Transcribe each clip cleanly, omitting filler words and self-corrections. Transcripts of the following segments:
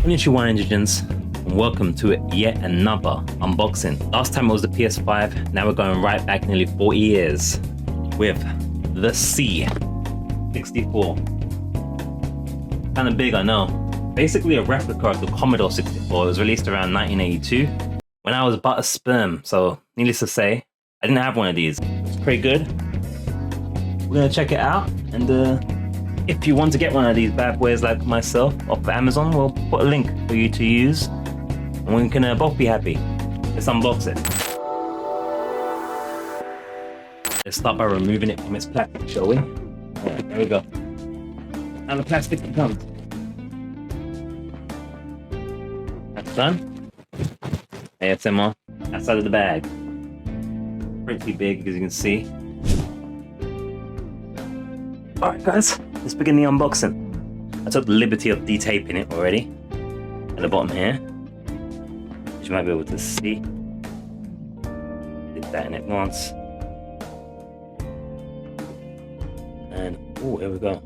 Konnichiwa Indigents, and welcome to yet another unboxing. Last time it was the PS5, now we're going right back nearly 40 years with the C64. Kinda big, I know. Basically a replica of the Commodore 64. It was released around 1982 when I was but a sperm, so needless to say, I didn't have one of these. It's pretty good. We're gonna check it out, and if you want to get one of these bad boys like myself off of Amazon, we'll put a link for you to use, and we can both be happy. Let's unbox it. Let's start by removing it from its plastic, shall we? Alright, there we go. And the plastic comes. That's done. ASMR, outside of the bag. Pretty big, as you can see. Alright guys, let's begin the unboxing. I took the liberty of detaping it already. At the bottom here, which you might be able to see. Did that in advance. And, oh, here we go.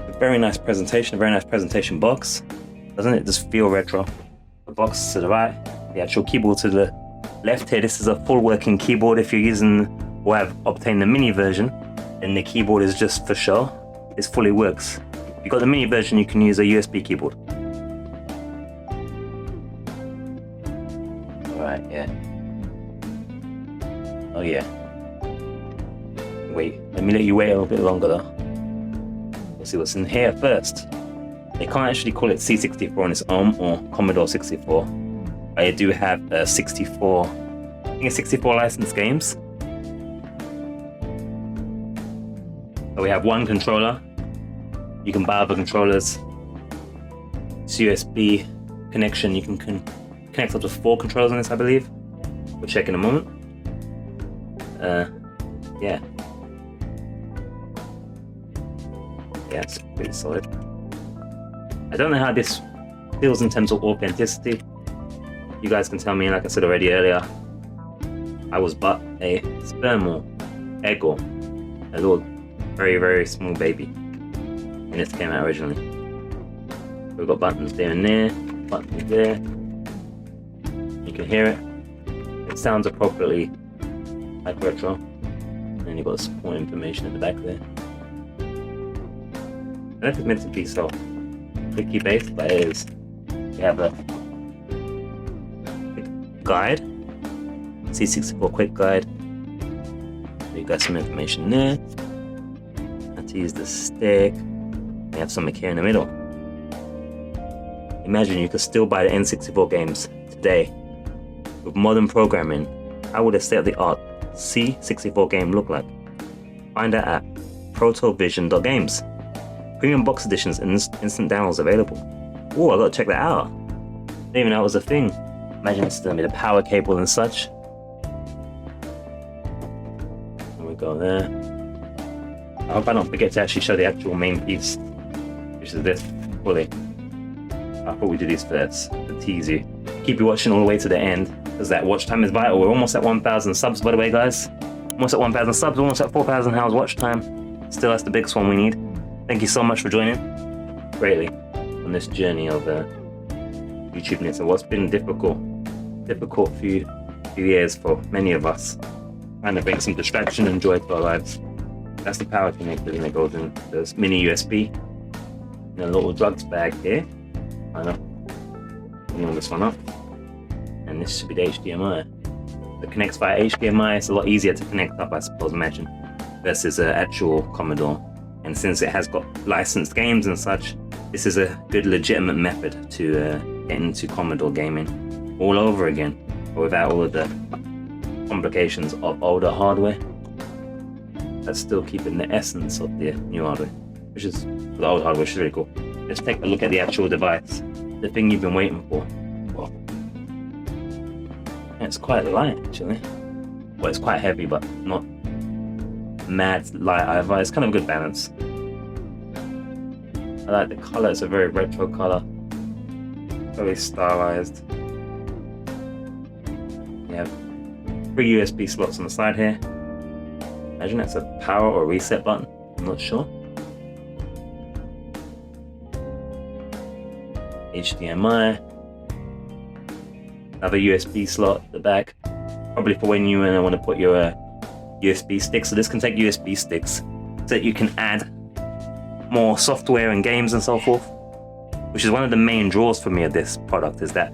A very nice presentation box. Doesn't it just feel retro? The box to the right, the actual keyboard to the left here. This is a full working keyboard. If you're using or have obtained the mini version, then the keyboard is just for show. It fully works. If you've got the mini version, you can use a USB keyboard. Alright, yeah. Oh yeah. Wait, let me let you wait a little bit longer though. Let's see what's in here first. They can't actually call it C64 on its own or Commodore 64. I do have a 64, I think it's 64 licensed games. So we have one controller. You can buy other controllers. It's USB connection. You can connect up to 4 controllers on this, I believe. We'll check in a moment. Yeah. Yeah, it's pretty solid. I don't know how this feels in terms of authenticity. You guys can tell me, like I said already earlier, I was but a sperm or egg or a little very, very small baby when this came out originally. We've got buttons there and there, buttons there. You can hear it. It sounds appropriately like retro. And then you've got the support information at the back there. I don't know if it's meant to be so clicky based, but it is. We have a quick guide, C64 quick guide. So you got some information there. How to use the stick. We have something here in the middle. Imagine you could still buy the N64 games today with modern programming. How would a state-of-the-art C64 game look like? Find out at Protovision Games. Premium box editions and instant downloads available. Oh, I gotta check that out. Didn't even know it was a thing. Imagine it's gonna be the power cable and such. There we go there. I hope I don't forget to actually show the actual main piece, which is this, fully. I thought we did these first, to tease you. Keep you watching all the way to the end, because that watch time is vital. We're almost at 1,000 subs, by the way, guys. Almost at 1,000 subs, almost at 4,000 hours watch time. Still, that's the biggest one we need. Thank you so much for joining, greatly, on this journey of YouTubeness and what's been a difficult few years for many of us, trying to bring some distraction and joy to our lives. That's the power connector that goes in this mini USB in a little drugs bag here. I know. Warm this one up, and this should be the HDMI. It connects via HDMI. It's a lot easier to connect up, I suppose, imagine, versus an actual Commodore. And since it has got licensed games and such, this is a good legitimate method to get into Commodore gaming all over again, without all of the complications of older hardware. That's still keeping the essence of the new hardware, which is the old hardware, which is really cool. Let's take a look at the actual device, the thing you've been waiting for. Well, it's quite light actually. Well, it's quite heavy, but not mad light either. It's kind of a good balance. I like the color. It's a very retro color, very stylized. You have 3 USB slots on the side here. Imagine that's a power or reset button. I'm not sure. HDMI, another USB slot at the back, probably for when you want to put your USB sticks. So this can take USB sticks so that you can add more software and games and so forth, which is one of the main draws for me of this product, is that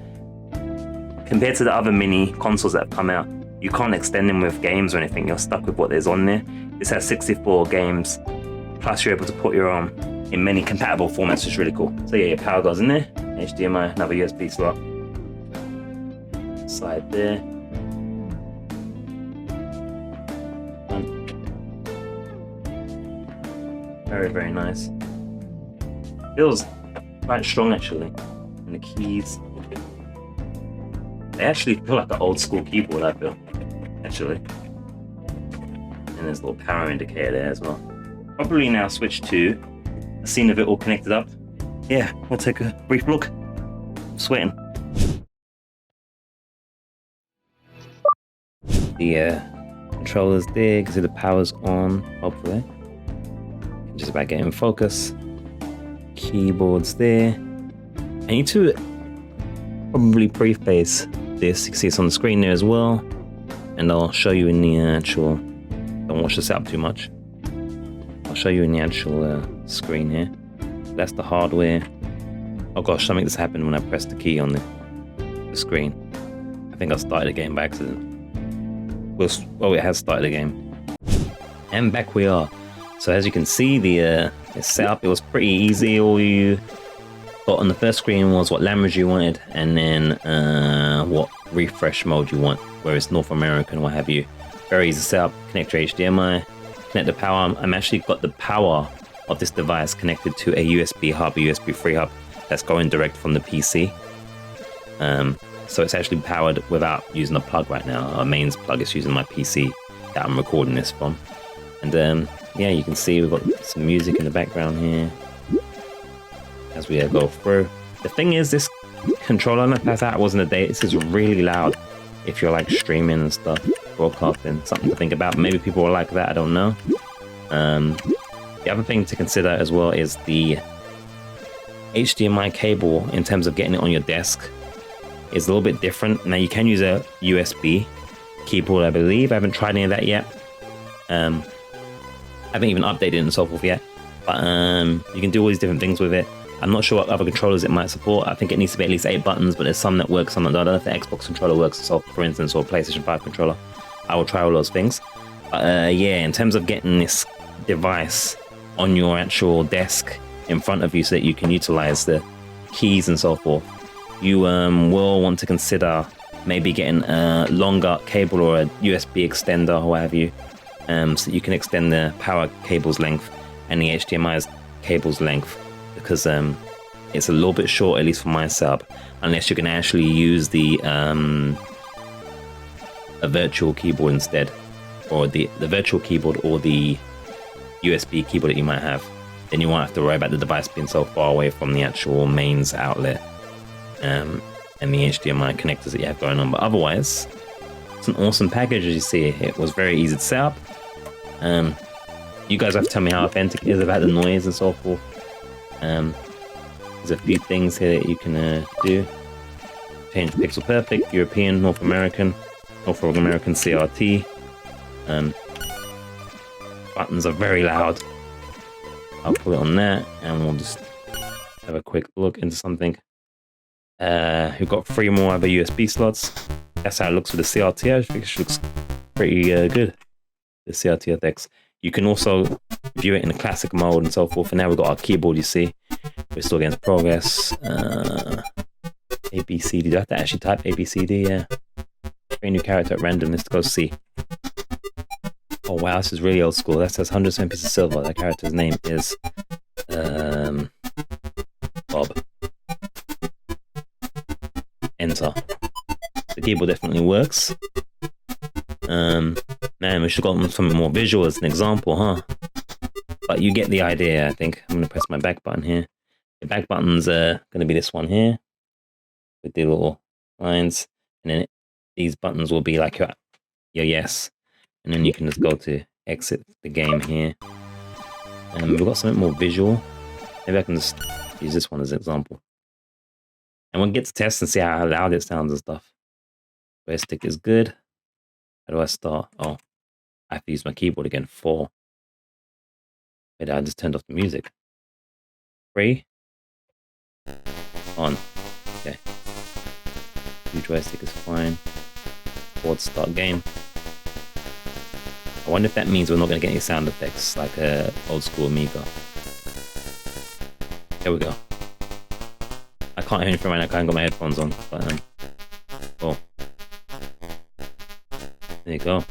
compared to the other mini consoles that have come out, you can't extend them with games or anything. You're stuck with what there's on there. This has 64 games, plus you're able to put your own in many compatible formats, which is really cool. So yeah, your power goes in there, HDMI, another USB slot, slide there. Very, very nice. Feels quite strong actually. And the keys, they actually feel like an old school keyboard, I feel, actually. And there's a little power indicator there as well. Probably now switch to a scene of it all connected up. Yeah, we'll take a brief look. I'm sweating. The controller's there, you can see the power's on, hopefully. Just about getting focus. Keyboard's there. I need to probably preface this. You can see it's on the screen there as well. And I'll show you in the actual, don't watch this out too much. I'll show you in the actual screen here. That's the hardware. Oh gosh, something just happened when I pressed the key on the screen. I think I started the game by accident. Well, it has started the game. And back we are. So as you can see, the setup, it was pretty easy. All you got on the first screen was what language you wanted, and then what refresh mode you want, whether it's North American, what have you. Very easy setup. Connect your HDMI, connect the power. I'm actually got the power of this device connected to a USB hub, a USB 3 hub that's going direct from the PC. So it's actually powered without using a plug right now. Our mains plug is using my PC that I'm recording this from. And yeah, you can see we've got some music in the background here as we go through. The thing is, this controller, if that wasn't a date, this is really loud if you're like streaming and stuff, broadcasting. Something to think about. Maybe people will like that, I don't know. The other thing to consider as well is the HDMI cable in terms of getting it on your desk is a little bit different. Now you can use a USB keyboard, I believe. I haven't tried any of that yet. I haven't even updated it and so forth yet, but you can do all these different things with it. I'm not sure what other controllers it might support. I think it needs to be at least 8 buttons, but there's some that work, some that don't. I don't know if the Xbox controller works, so for instance, or PlayStation 5 controller. I will try all those things. But yeah, in terms of getting this device on your actual desk in front of you so that you can utilize the keys and so forth, you will want to consider maybe getting a longer cable or a USB extender or what have you. So that you can extend the power cable's length and the HDMI's cable's length, because it's a little bit short, at least for my setup, unless you can actually use the a virtual keyboard instead, or the virtual keyboard or the USB keyboard that you might have. Then you won't have to worry about the device being so far away from the actual mains outlet and the HDMI connectors that you have going on. But otherwise, it's an awesome package. As you see, it was very easy to set up. You guys have to tell me how authentic it is about the noise and so forth. There's a few things here that you can do. Change pixel perfect, European, North American CRT. Buttons are very loud. I'll put it on that and we'll just have a quick look into something. We've got 3 more other USB slots. That's how it looks with the CRT. I think it looks pretty good. The CRT-FX. You can also view it in the classic mode and so forth. And now we've got our keyboard, you see. We're still against progress. ABCD. Do I have to actually type ABCD? Yeah. Create a new character at random. Let's go C. Oh wow, this is really old school. That says 100% piece of silver. That character's name is Bob. Enter. The keyboard definitely works. Man, we should have gotten something more visual as an example, huh? But you get the idea, I think. I'm going to press my back button here. The back button's going to be this one here, with the little lines. And then these buttons will be like your yes. And then you can just go to exit the game here. And we've got something more visual. Maybe I can just use this one as an example. And we'll get to test and see how loud it sounds and stuff. Joystick is good. How do I start? Oh, I have to use my keyboard again. 4. Wait, I just turned off the music. 3. On. Okay. 2 joystick is fine. 4 start game. I wonder if that means we're not going to get any sound effects like a old school Amiga. There we go. I can't hear anything right now, I haven't got my headphones on, but oh. There you go.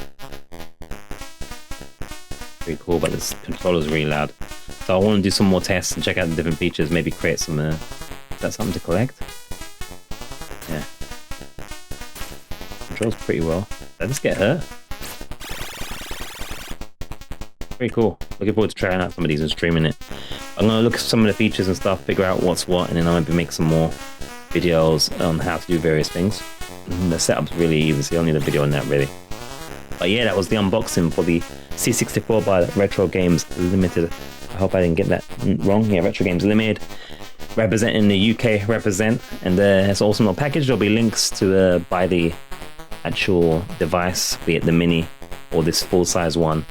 Pretty cool, but this controller's really loud. So I want to do some more tests and check out the different features, maybe create some, is that something to collect? Yeah. Controls pretty well. Did I just get hurt? Pretty cool. Looking forward to trying out some of these and streaming it. I'm going to look at some of the features and stuff, figure out what's what, and then I'll maybe make some more videos on how to do various things. The setup's really easy, so you'll need a video on that really. But yeah, that was the unboxing for the C64 by Retro Games Limited. I hope I didn't get that wrong. Yeah, Retro Games Limited. Representing the UK represent. And it's also not packaged. There'll be links to buy the actual device, be it the mini or this full-size one,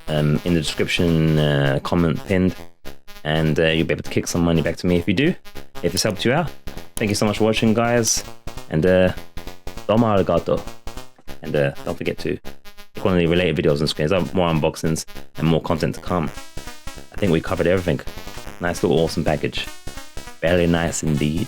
in the description, comment pinned. And you'll be able to kick some money back to me if you do, if it's helped you out. Thank you so much for watching, guys. And domo arigato. And don't forget to click on the related videos on screen. There's more unboxings and more content to come. I think we covered everything. Nice little awesome package. Very nice indeed.